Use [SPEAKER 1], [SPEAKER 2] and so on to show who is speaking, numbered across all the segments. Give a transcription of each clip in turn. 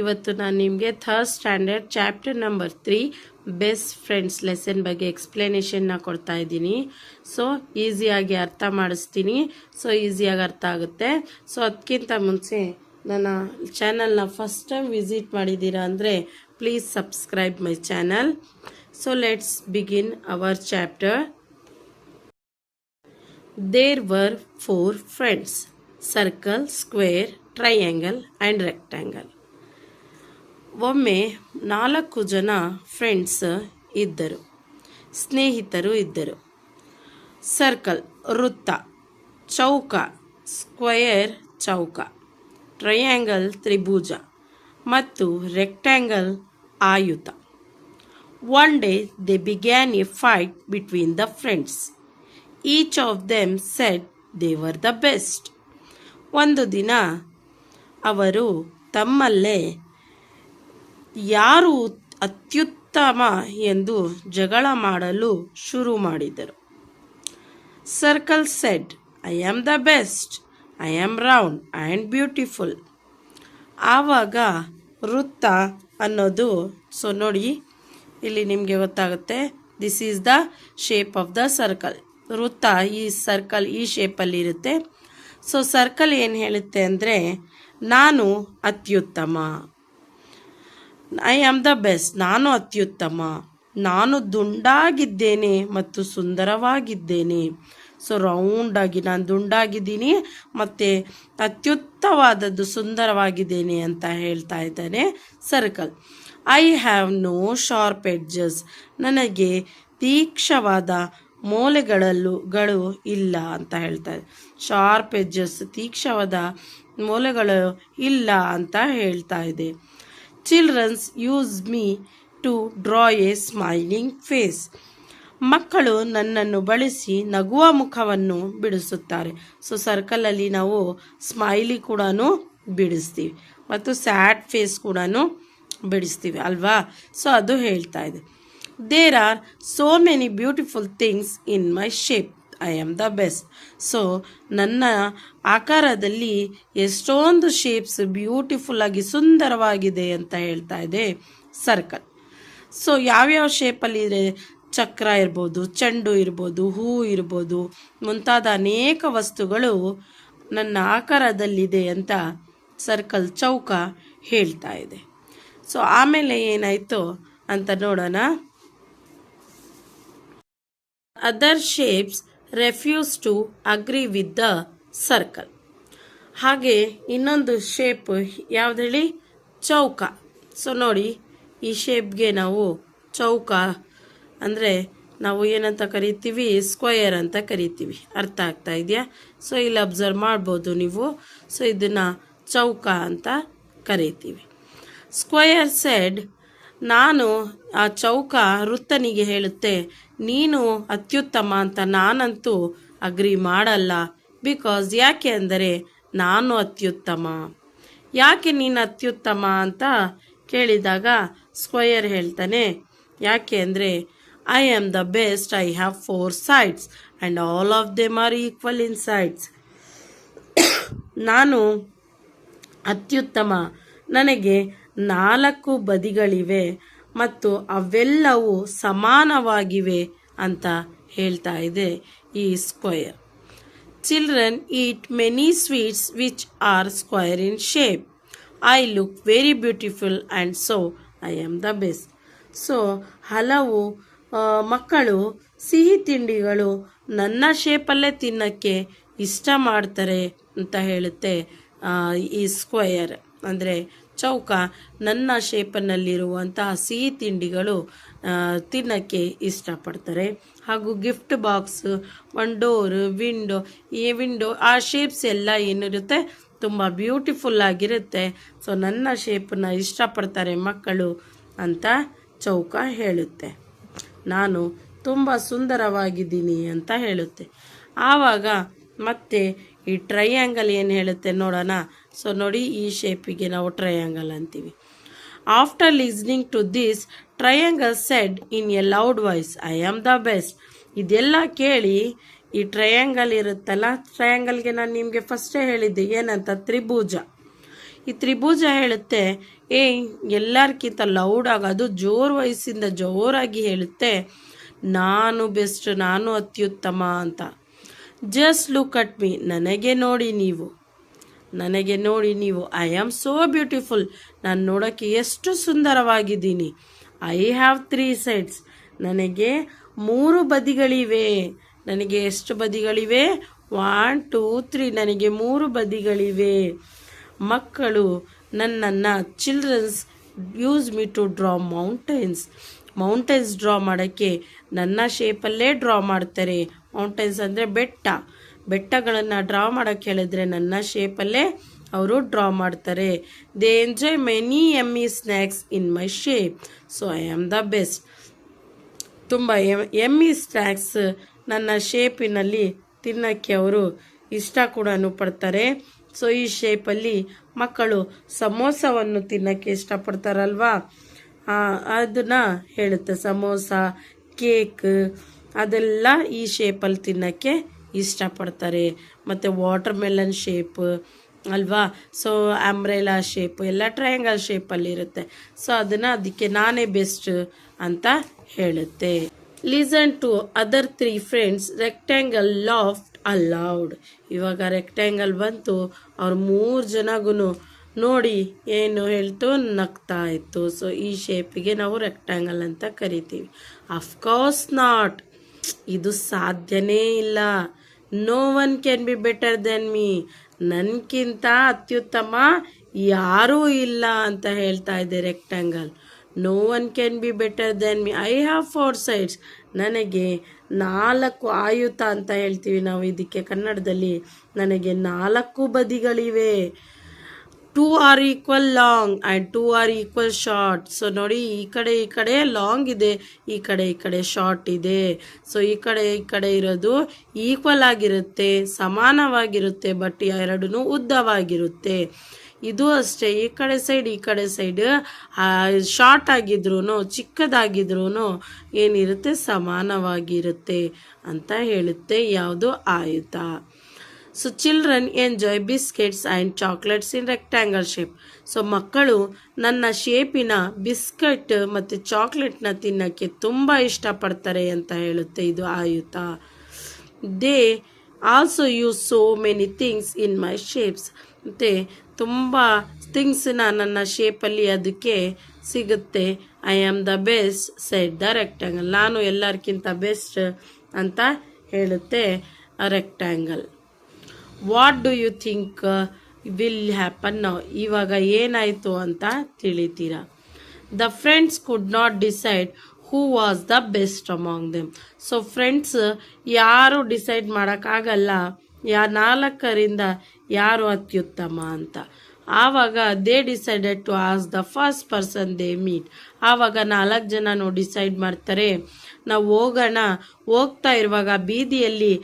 [SPEAKER 1] ಇವತ್ತು ನಾನು ನಿಮಗೆ third standard chapter number 3 best friends lesson ಬಗ್ಗೆ ಎಕ್ಸ್ಪ್ಲನೇಷನ್ನ ಕೊಡ್ತಾ ಇದ್ದೀನಿ. ಸೊ ಈಸಿಯಾಗಿ ಅರ್ಥ ಮಾಡಿಸ್ತೀನಿ. ಸೊ ಈಸಿಯಾಗಿ ಅರ್ಥ ಆಗುತ್ತೆ. ಸೊ ಅದಕ್ಕಿಂತ ಮುಂಚೆ ನನ್ನ ಚಾನಲ್ನ ಫಸ್ಟ್ ಟೈಮ್ ವಿಸಿಟ್ ಮಾಡಿದ್ದೀರಾ ಅಂದರೆ please subscribe my channel. So let's begin hour chapter. There were 4 friends: circle, square, triangle and rectangle. ಒಮ್ಮೆ 4 ಜನ ಫ್ರೆಂಡ್ಸ್ ಇದ್ದರು, ಸ್ನೇಹಿತರು ಇದ್ದರು. ಸರ್ಕಲ್ ವೃತ್ತ, ಚೌಕ ಸ್ಕ್ವಯರ್ ಚೌಕ, ಟ್ರಯಾಂಗಲ್ ತ್ರಿಭುಜ ಮತ್ತು rectangle ಆಯುತ. One day they began a fight between the friends. Each of them said they were the best. ಒಂದು ದಿನ ಅವರು ತಮ್ಮಲ್ಲೇ ಯಾರು ಅತ್ಯುತ್ತಮ ಎಂದು ಜಗಳ ಮಾಡಲು ಶುರು ಮಾಡಿದರು. Circle said, I am the best. I am round and beautiful. ಆವಾಗ ವೃತ್ತ ಅನ್ನೋದು, ಸೊ ನೋಡಿ ಇಲ್ಲಿ ನಿಮಗೆ ಗೊತ್ತಾಗುತ್ತೆ, this is the shape of the circle. ವೃತ್ತ ಈ ಸರ್ಕಲ್ ಈ ಶೇಪಲ್ಲಿ ಇರುತ್ತೆ. ಸೊ ಸರ್ಕಲ್ ಏನು ಹೇಳುತ್ತೆ ಅಂದರೆ ನಾನು ಅತ್ಯುತ್ತಮ, ಐ ಆಮ್ ದ ಬೆಸ್ಟ್, ನಾನು ಅತ್ಯುತ್ತಮ, ನಾನು ದುಂಡಾಗಿದ್ದೇನೆ ಮತ್ತು ಸುಂದರವಾಗಿದ್ದೇನೆ. ಸೊ ರೌಂಡಾಗಿ ನಾನು ದುಂಡಾಗಿದ್ದೀನಿ ಮತ್ತು ಅತ್ಯುತ್ತವಾದದ್ದು ಸುಂದರವಾಗಿದ್ದೇನೆ ಅಂತ ಹೇಳ್ತಾ ಇದ್ದಾನೆ circle. I have no sharp edges, ನನಗೆ ತೀಕ್ಷ್ಣವಾದ ಮೂಲೆಗಳು ಇಲ್ಲ ಅಂತ ಹೇಳ್ತಾರೆ. ಶಾರ್ಪ್ ಎಡ್ಜಸ್, ತೀಕ್ಷ್ಣವಾದ ಮೂಲೆಗಳು ಇಲ್ಲ ಅಂತ ಹೇಳ್ತಾ ಇದೆ. Childrens use me to draw a smiling face, ಮಕ್ಕಳು ನನ್ನನ್ನು ಬಳಸಿ ನಗುವ ಮುಖವನ್ನು ಬಿಡಿಸುತ್ತಾರೆ. ಸೊ ಸರ್ಕಲಲ್ಲಿ ನಾವು ಸ್ಮೈಲಿ ಕೂಡ ಬಿಡಿಸ್ತೀವಿ ಮತ್ತು ಸ್ಯಾಡ್ ಫೇಸ್ ಕೂಡ ಬಿಡಿಸ್ತೀವಿ ಅಲ್ವಾ. ಸೊ ಅದು ಹೇಳ್ತಾ ಇದೆ. There are so many beautiful things in my shape, I am the best. So ನನ್ನ ಆಕಾರದಲ್ಲಿ ಎಷ್ಟೊಂದು ಶೇಪ್ಸ್ ಬ್ಯೂಟಿಫುಲ್ ಆಗಿ ಸುಂದರವಾಗಿದೆ ಅಂತ ಹೇಳ್ತಾ ಇದೆ ಸರ್ಕಲ್. ಸೊ ಯಾವ್ಯಾವ ಶೇಪಲ್ಲಿ ಇದೆ, ಚಕ್ರ ಇರ್ಬೋದು, ಚೆಂಡು ಇರ್ಬೋದು, ಹೂ ಇರ್ಬೋದು, ಮುಂತಾದ ಅನೇಕ ವಸ್ತುಗಳು ನನ್ನ ಆಕಾರದಲ್ಲಿದೆ ಅಂತ ಸರ್ಕಲ್ ಚೌಕ ಹೇಳ್ತಾ ಇದೆ. ಸೊ ಆಮೇಲೆ ಏನಾಯಿತು ಅಂತ ನೋಡೋಣ. Other shapes refuse to agree with the circle. ಹಾಗೆ ಇನ್ನೊಂದು ಶೇಪ್ ಯಾವ್ದು ಹೇಳಿ, ಚೌಕ. ಸೊ ನೋಡಿ ಈ ಶೇಪ್ಗೆ ನಾವು ಚೌಕ ಅಂದರೆ ನಾವು ಏನಂತ ಕರಿತೀವಿ, ಸ್ಕ್ವಯರ್ ಅಂತ ಕರಿತೀವಿ. ಅರ್ಥ ಆಗ್ತಾ ಇದೆಯಾ? ಸೊ ಇಲ್ಲಿ ಅಬ್ಸರ್ವ್ ಮಾಡ್ಬೋದು ನೀವು. ಸೊ ಇದನ್ನು ಚೌಕ ಅಂತ ಕರಿತೀವಿ. ಸ್ಕ್ವಯರ್ ಸೆಡ್, ನಾನು ಆ ಚೌಕ ವೃತ್ತನಿಗೆ ಹೇಳುತ್ತೆ, ನೀನು ಅತ್ಯುತ್ತಮ ಅಂತ ನಾನಂತೂ ಅಗ್ರಿ ಮಾಡಲ್ಲ. ಬಿಕಾಸ್ ಯಾಕೆ ಅಂದರೆ ನಾನು ಅತ್ಯುತ್ತಮ. ಯಾಕೆ ನೀನು ಅತ್ಯುತ್ತಮ ಅಂತ ಕೇಳಿದಾಗ ಸ್ಕ್ವಯರ್ ಹೇಳ್ತಾನೆ, ಯಾಕೆ ಅಂದರೆ I am the best, I have 4 sides and all of them are equal in sides. ನಾನು ಅತ್ಯುತ್ತಮ, ನನಗೆ 4 ಬದಿಗಳಿವೆ ಮತ್ತು ಅವೆಲ್ಲವೂ ಸಮಾನವಾಗಿವೆ ಅಂತ ಹೇಳ್ತಾ ಇದೆ ಈ square. Children eat many sweets which are square in shape. I look very beautiful and so I am the best. So ಹಲವು ಮಕ್ಕಳು ಸಿಹಿ ತಿಂಡಿಗಳು ನನ್ನ ಶೇಪಲ್ಲೇ ತಿನ್ನೋಕ್ಕೆ ಇಷ್ಟ ಮಾಡ್ತಾರೆ ಅಂತ ಹೇಳುತ್ತೆ ಈ ಸ್ಕ್ವಯರ್ ಅಂದರೆ ಚೌಕ. ನನ್ನ ಶೇಪನಲ್ಲಿರುವಂತಹ ಸಿಹಿ ತಿಂಡಿಗಳು ತಿನ್ನೋಕ್ಕೆ ಇಷ್ಟಪಡ್ತಾರೆ. ಹಾಗೂ ಗಿಫ್ಟ್ ಬಾಕ್ಸ್, ಒಂದು ಡೋರ್, ವಿಂಡೋ ಆ ಶೇಪ್ಸ್ ಎಲ್ಲ ಏನಿರುತ್ತೆ ತುಂಬ ಬ್ಯೂಟಿಫುಲ್ ಆಗಿರುತ್ತೆ. ಸೊ ನನ್ನ ಶೇಪನ್ನ ಇಷ್ಟಪಡ್ತಾರೆ ಮಕ್ಕಳು ಅಂತ ಚೌಕ ಹೇಳುತ್ತೆ. ನಾನು ತುಂಬ ಸುಂದರವಾಗಿದ್ದೀನಿ ಅಂತ ಹೇಳುತ್ತೆ. ಆವಾಗ ಮತ್ತೆ ಈ ಟ್ರಯಾಂಗಲ್ ಏನು ಹೇಳುತ್ತೆ ನೋಡೋಣ. ಸೊ ನೋಡಿ ಈ ಶೇಪಿಗೆ ನಾವು ಟ್ರಯಾಂಗಲ್ ಅಂತೀವಿ. After listening to this, triangle said in a loud voice, I am the best. ಇದೆಲ್ಲ ಕೇಳಿ ಈ ಟ್ರಯಾಂಗಲ್ ಇರುತ್ತಲ್ಲ, ಟ್ರಯಾಂಗಲ್ಗೆ ನಾನು ನಿಮಗೆ ಫಸ್ಟೇ ಹೇಳಿದ್ದೆ ಏನಂತ, ತ್ರಿಭುಜ. ಈ ತ್ರಿಭುಜ ಹೇಳುತ್ತೆ, ಎಲ್ಲರಿಗಿಂತ ಲೌಡಾಗಿ, ಅದು ಜೋರು ವಯಸ್ಸಿಂದ ಜೋರಾಗಿ ಹೇಳುತ್ತೆ, ನಾನು ಬೆಸ್ಟ್, ನಾನು ಅತ್ಯುತ್ತಮ ಅಂತ. ಜಸ್ಟ್ ಲುಕ್ ಅಟ್ ಮೀ, ನನಗೆ ನೋಡಿ ನೀವು, ಐ ಆಮ್ ಸೋ ಬ್ಯೂಟಿಫುಲ್, ನಾನು ನೋಡೋಕ್ಕೆ ಎಷ್ಟು ಸುಂದರವಾಗಿದ್ದೀನಿ. ಐ ಹ್ಯಾವ್ 3 sides, ನನಗೆ 3 ಬದಿಗಳಿವೆ. ನನಗೆ ಎಷ್ಟು ಬದಿಗಳಿವೆ? 1 2 3, ನನಗೆ 3 ಬದಿಗಳಿವೆ. ಮಕ್ಕಳು ನನ್ನನ್ನು, childrens use me to draw mountains draw ಮಾಡೋಕ್ಕೆ ನನ್ನ ಶೇಪಲ್ಲೇ ಡ್ರಾ ಮಾಡ್ತಾರೆ. ಮೌಂಟೇನ್ಸ್ ಅಂದರೆ ಬೆಟ್ಟಗಳನ್ನು ಡ್ರಾ ಮಾಡೋಕ್ಕೆ ಹೇಳಿದ್ರೆ ನನ್ನ ಶೇಪಲ್ಲೇ ಅವರು ಡ್ರಾ ಮಾಡ್ತಾರೆ. They enjoy many yummy snacks in my shape, so I am the best. ತುಂಬ ಯಮ್ಮಿ ಸ್ನ್ಯಾಕ್ಸ್ ನನ್ನ ಶೇಪಿನಲ್ಲಿ ತಿನ್ನೋಕ್ಕೆ ಅವರು ಇಷ್ಟ ಕೂಡ ಪಡ್ತಾರೆ. ಸೊ ಈ ಶೇಪಲ್ಲಿ ಮಕ್ಕಳು ಸಮೋಸವನ್ನು ತಿನ್ನೋಕ್ಕೆ ಇಷ್ಟಪಡ್ತಾರಲ್ವಾ, ಅದನ್ನು ಹೇಳುತ್ತೆ. ಸಮೋಸ, ಕೇಕ್ ಅದೆಲ್ಲ ಈ ಶೇಪಲ್ಲಿ ತಿನ್ನೋಕ್ಕೆ ಇಷ್ಟಪಡ್ತಾರೆ. ಮತ್ತು ವಾಟರ್ ಮೆಲನ್ ಶೇಪ್ ಅಲ್ವಾ, ಸೊ ಅಂಬ್ರೆಲಾ ಶೇಪ್ ಎಲ್ಲ ಟ್ರಯಾಂಗಲ್ ಶೇಪಲ್ಲಿರುತ್ತೆ. ಸೊ ಅದಕ್ಕೆ ನಾನೇ ಬೆಸ್ಟ್ ಅಂತ ಹೇಳುತ್ತೆ. Listen to other 3 friends, rectangle laughed aloud. ಇವಾಗ ರೆಕ್ಟ್ಯಾಂಗಲ್ ಬಂತು, ಅವ್ರು 3 ಜನಗೂ ನೋಡಿ ಏನು ಹೇಳ್ತು, ನಗ್ತಾ ಇತ್ತು. ಸೊ ಈ ಶೇಪಿಗೆ ನಾವು ರೆಕ್ಟ್ಯಾಂಗಲ್ ಅಂತ ಕರಿತೀವಿ. ಅಫ್ಕೋರ್ಸ್ ನಾಟ್, ಇದು ಸಾಧ್ಯನೇ ಇಲ್ಲ. No one can be better than me, ನನಗಿಂತ ಅತ್ಯುತ್ತಮ ಯಾರೂ ಇಲ್ಲ ಅಂತ ಹೇಳ್ತಾ ಇದೆ ರೆಕ್ಟ್ಯಾಂಗಲ್. No one can be better than me, I have 4 sides, ನನಗೆ 4 ಆಯುತ ಅಂತ ಹೇಳ್ತೀವಿ ನಾವು ಇದಕ್ಕೆ ಕನ್ನಡದಲ್ಲಿ. ನನಗೆ 4 ಬದಿಗಳಿವೆ. 2 are equal long and 2 are equal short. So ನೋಡಿ, ಈ ಕಡೆ ಲಾಂಗ್ ಇದೆ, ಈ ಕಡೆ ಶಾರ್ಟ್ ಇದೆ. ಸೊ ಈ ಕಡೆ ಇರೋದು ಈಕ್ವಲ್ ಆಗಿರುತ್ತೆ, ಸಮಾನವಾಗಿರುತ್ತೆ, ಬಟ್ ಎರಡೂ ಉದ್ದವಾಗಿರುತ್ತೆ. ಇದು ಅಷ್ಟೇ, ಈ ಕಡೆ ಸೈಡ್ ಶಾರ್ಟ್ ಆಗಿದ್ರು ಚಿಕ್ಕದಾಗಿದ್ರು ಏನಿರುತ್ತೆ, ಸಮಾನವಾಗಿರುತ್ತೆ ಅಂತ ಹೇಳುತ್ತೆ ಯಾವುದು, ಆಯುತ. So children enjoy biscuits and chocolates in rectangle shape. So ಮಕ್ಕಳು ನನ್ನ ಶೇಪಿನ ಬಿಸ್ಕೆಟ್ ಮತ್ತು ಚಾಕ್ಲೇಟ್ನ ತಿನ್ನೋಕ್ಕೆ ತುಂಬ ಇಷ್ಟಪಡ್ತಾರೆ ಅಂತ ಹೇಳುತ್ತೆ ಇದು ಆಯುತ. They also use so many things in my shapes. ಮತ್ತು ತುಂಬ ಥಿಂಗ್ಸನ್ನ ನನ್ನ ಶೇಪಲ್ಲಿ ಅದಕ್ಕೆ ಸಿಗುತ್ತೆ. I am the best said the rectangle, ನಾನು ಎಲ್ಲರಿಗಿಂತ ಬೆಸ್ಟ್ ಅಂತ ಹೇಳುತ್ತೆ rectangle. What do you think will happen now, ಇವಾಗ ಏನಾಯಿತು ಅಂತ ತಿಳಿತೀರಾ. The friends could not decide who was the best among them. So friends ಯಾರು ಡಿಸೈಡ್ ಮಾಡೋಕ್ಕಾಗಲ್ಲ 4ರಿಂದ ಯಾರು ಅತ್ಯುತ್ತಮ ಅಂತ. ಆವಾಗ they decided to ask the first person they meet. ಆವಾಗ 4 ಜನ ಡಿಸೈಡ್ ಮಾಡ್ತಾರೆ, ನಾವು ಹೋಗ್ತಾ ಇರುವಾಗ ಬೀದಿಯಲ್ಲಿ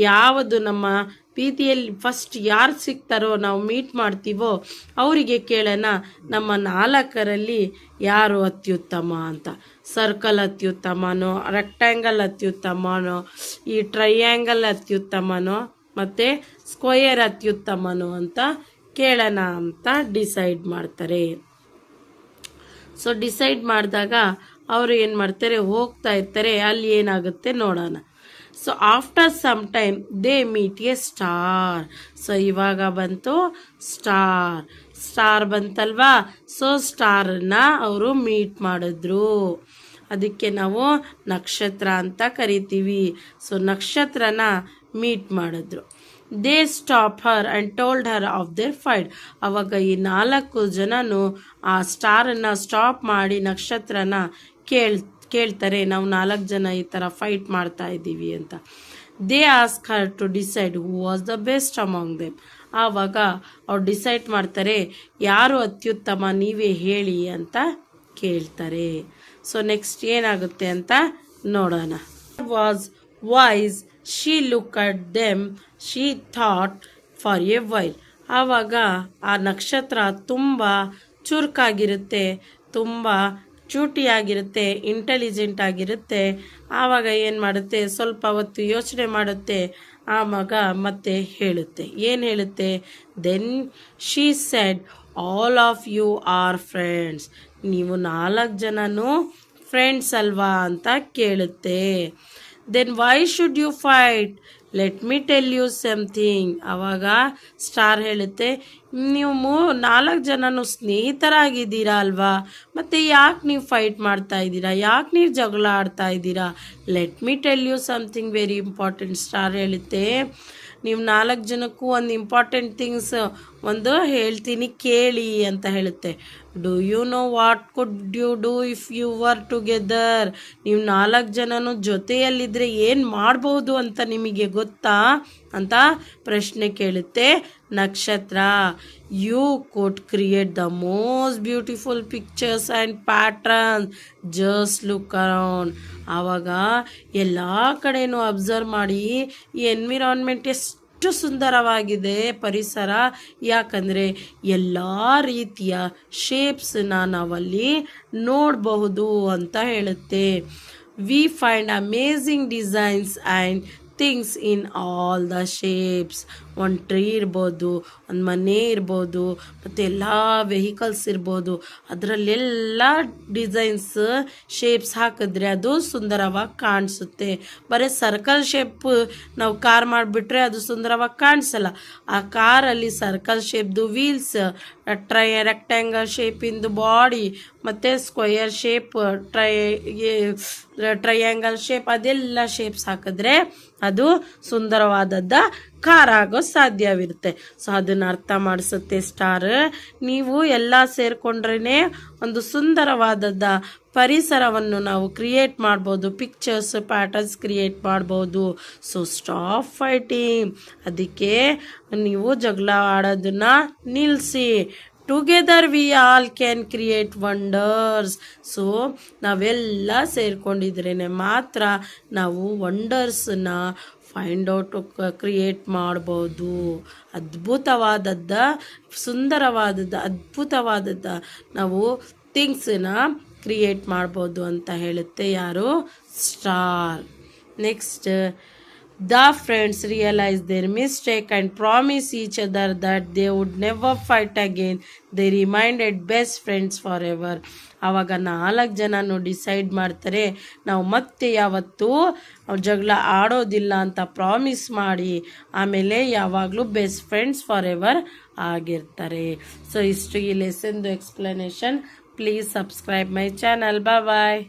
[SPEAKER 1] ಯಾವುದು ನಮ್ಮ ಬೀದಿಯಲ್ಲಿ ಫಸ್ಟ್ ಯಾರು ಸಿಗ್ತಾರೋ ನಾವು ಮೀಟ್ ಮಾಡ್ತೀವೋ ಅವರಿಗೆ ಕೇಳೋಣ, ನಮ್ಮ 4ರಲ್ಲಿ ಯಾರು ಅತ್ಯುತ್ತಮ ಅಂತ. ಸರ್ಕಲ್ ಅತ್ಯುತ್ತಮನೋ, ರೆಕ್ಟ್ಯಾಂಗಲ್ ಅತ್ಯುತ್ತಮನೋ, ಈ ಟ್ರಯಾಂಗಲ್ ಅತ್ಯುತ್ತಮನೋ ಮತ್ತು ಸ್ಕ್ವಯರ್ ಅತ್ಯುತ್ತಮನೋ ಅಂತ ಕೇಳೋಣ ಅಂತ ಡಿಸೈಡ್ ಮಾಡ್ತಾರೆ. ಸೊ ಡಿಸೈಡ್ ಮಾಡಿದಾಗ ಅವರು ಏನು ಮಾಡ್ತಾರೆ, ಹೋಗ್ತಾ ಇರ್ತಾರೆ, ಅಲ್ಲಿ ಏನಾಗುತ್ತೆ ನೋಡೋಣ. So after some time they meet a star. So ಇವಾಗ ಬಂತು ಸ್ಟಾರ್ ಬಂತಲ್ವಾ. ಸೊ ಸ್ಟಾರನ್ನ ಅವರು ಮೀಟ್ ಮಾಡಿದ್ರು, ಅದಕ್ಕೆ ನಾವು ನಕ್ಷತ್ರ ಅಂತ ಕರಿತೀವಿ. ಸೊ ನಕ್ಷತ್ರನ ಮೀಟ್ ಮಾಡಿದ್ರು. They stop Har and told Har of their fight. ಅವಾಗ ಈ 4 ಜನನು ಆ ಸ್ಟಾರನ್ನು ಸ್ಟಾಪ್ ಮಾಡಿ ನಕ್ಷತ್ರನ ಕೇಳ್ತಾರೆ, ನಾವು 4 ಜನ ಈ ಥರ ಫೈಟ್ ಮಾಡ್ತಾ ಇದ್ದೀವಿ ಅಂತ. They ask her to decide who was the best among them. ಆವಾಗ ಅವ್ರು ಡಿಸೈಡ್ ಮಾಡ್ತಾರೆ, ಯಾರು ಅತ್ಯುತ್ತಮ ನೀವೇ ಹೇಳಿ ಅಂತ ಕೇಳ್ತಾರೆ. ಸೊ ನೆಕ್ಸ್ಟ್ ಏನಾಗುತ್ತೆ ಅಂತ ನೋಡೋಣ. Was voice, she look at them, she thought for A while. ಆವಾಗ ಆ ನಕ್ಷತ್ರ ತುಂಬ ಚುರುಕಾಗಿರುತ್ತೆ, ತುಂಬ ಚೂಟಿಯಾಗಿರುತ್ತೆ, ಇಂಟೆಲಿಜೆಂಟ್ ಆಗಿರುತ್ತೆ. ಆವಾಗ ಏನು ಮಾಡುತ್ತೆ, ಸ್ವಲ್ಪ ಹೊತ್ತು ಯೋಚನೆ ಮಾಡುತ್ತೆ. ಆ ಮಗ ಮತ್ತೆ ಹೇಳುತ್ತೆ, ಏನು ಹೇಳುತ್ತೆ? Then she said, all of you are friends. ನೀವು 4 ಜನನೂ ಫ್ರೆಂಡ್ಸ್ ಅಲ್ವಾ ಅಂತ ಕೇಳುತ್ತೆ. Then why should you fight? Let me tell you something. ಆವಾಗ ಸ್ಟಾರ್ ಹೇಳುತ್ತೆ, ನೀವು 4 ಜನನು ಸ್ನೇಹಿತರಾಗಿದ್ದೀರಾ ಅಲ್ವಾ, ಮತ್ತೆ ಯಾಕೆ ನೀವು ಫೈಟ್ ಮಾಡ್ತಾ ಇದ್ದೀರಾ, ಯಾಕೆ ನೀವು ಜಗಳ ಆಡ್ತಾ ಇದ್ದೀರಾ? Let me tell you something very important. Star ಹೇಳುತ್ತೆ, ನೀವು 4 ಜನಕ್ಕೂ ಒಂದು ಇಂಪಾರ್ಟೆಂಟ್ ಥಿಂಗ್ಸ್ ಒಂದು ಹೇಳ್ತೀನಿ ಕೇಳಿ ಅಂತ ಹೇಳುತ್ತೆ. Do you know what could you do if you were together? ನೀವು 4 ಜನನು ಜೊತೆಯಲ್ಲಿದ್ದರೆ ಏನು ಮಾಡ್ಬೋದು ಅಂತ ನಿಮಗೆ ಗೊತ್ತಾ ಅಂತ ಪ್ರಶ್ನೆ ಕೇಳುತ್ತೆ ನಕ್ಷತ್ರ. You could create the most beautiful pictures and patterns, just look around. ಆವಾಗ ಎಲ್ಲ ಕಡೆನೂ ಅಬ್ಸರ್ವ್ ಮಾಡಿ, ಈ ಎನ್ವಿರಾನ್ಮೆಂಟ್ ಎಷ್ಟು ಸುಂದರವಾಗಿದೆ ಪರಿಸರ, ಯಾಕಂದರೆ ಎಲ್ಲ ರೀತಿಯ ಶೇಪ್ಸನ್ನ ನಾವಲ್ಲಿ ನೋಡಬಹುದು ಅಂತ ಹೇಳುತ್ತೆ. We find amazing designs and things in all the shapes. ಒಂದು ಟ್ರೀ ಇರ್ಬೋದು, ಒಂದು ಮನೆ ಇರ್ಬೋದು, ಮತ್ತು ಎಲ್ಲ ವೆಹಿಕಲ್ಸ್ ಇರ್ಬೋದು, ಅದರಲ್ಲೆಲ್ಲ ಡಿಸೈನ್ಸ್ ಶೇಪ್ಸ್ ಹಾಕಿದ್ರೆ ಅದು ಸುಂದರವಾಗಿ ಕಾಣಿಸುತ್ತೆ. ಬರೀ ಸರ್ಕಲ್ ಶೇಪ್ ನಾವು ಕಾರ್ ಮಾಡಿಬಿಟ್ರೆ ಅದು ಸುಂದರವಾಗಿ ಕಾಣಿಸಲ್ಲ. ಆ ಕಾರಲ್ಲಿ ಸರ್ಕಲ್ ಶೇಪ್ದು ವೀಲ್ಸ್, ರೆಕ್ಟ್ಯಾಂಗಲ್ ಶೇಪಿಂದು ಬಾಡಿ, ಮತ್ತು ಸ್ಕ್ವಯರ್ ಶೇಪ್, ಟ್ರಯಾಂಗಲ್ ಶೇಪ್, ಅದೆಲ್ಲ ಶೇಪ್ಸ್ ಹಾಕಿದ್ರೆ ಅದು ಸುಂದರವಾದದ್ದ ಕಾರ್ ಆಗೋ ಸಾಧ್ಯವಿರುತ್ತೆ. ಸೊ ಅದನ್ನು ಅರ್ಥ ಮಾಡಿಸುತ್ತೆ ಸ್ಟಾರ್. ನೀವು ಎಲ್ಲ ಸೇರಿಕೊಂಡ್ರೇ ಒಂದು ಸುಂದರವಾದದ್ದ ಪರಿಸರವನ್ನು ನಾವು ಕ್ರಿಯೇಟ್ ಮಾಡ್ಬೋದು, ಪಿಕ್ಚರ್ಸ್ ಪ್ಯಾಟರ್ನ್ಸ್ ಕ್ರಿಯೇಟ್ ಮಾಡ್ಬೋದು. ಸೊ ಸ್ಟಾಪ್ ಫೈಟಿಂಗ್, ಅದಕ್ಕೆ ನೀವು ಜಗಳ ಆಡೋದನ್ನ ನಿಲ್ಲಿಸಿ. Together we all can create wonders. So ನಾವೆಲ್ಲ ಸೇರ್ಕೊಂಡಿದ್ರೇ ಮಾತ್ರ ನಾವು ವಂಡರ್ಸನ್ನ ಫೈಂಡ್ ಔಟ್ ಕ್ರಿಯೇಟ್ ಮಾಡ್ಬೋದು. ಅದ್ಭುತವಾದದ್ದ, ಸುಂದರವಾದದ್ದ, ಅದ್ಭುತವಾದದ್ದ ನಾವು ಥಿಂಗ್ಸನ್ನ ಕ್ರಿಯೇಟ್ ಮಾಡ್ಬೋದು ಅಂತ ಹೇಳುತ್ತೆ ಯಾರು? Star. Next, the friends realized their mistake and promised each other that they would never fight again. They remained best friends forever. ಆವಾಗ 4 ಜನನು ಡಿಸೈಡ್ ಮಾಡ್ತಾರೆ, ನಾವು ಮತ್ತೆ ಯಾವತ್ತೂ ಜಗಳ ಆಡೋದಿಲ್ಲ ಅಂತ ಪ್ರಾಮಿಸ್ ಮಾಡಿ ಆಮೇಲೆ ಯಾವಾಗಲೂ ಬೆಸ್ಟ್ ಫ್ರೆಂಡ್ಸ್ ಫಾರ್ ಎವರ್ ಆಗಿರ್ತಾರೆ. ಸೊ ಇಷ್ಟು ಈ ಲೆಸನ್ದು explanation. Please subscribe my channel. Bye.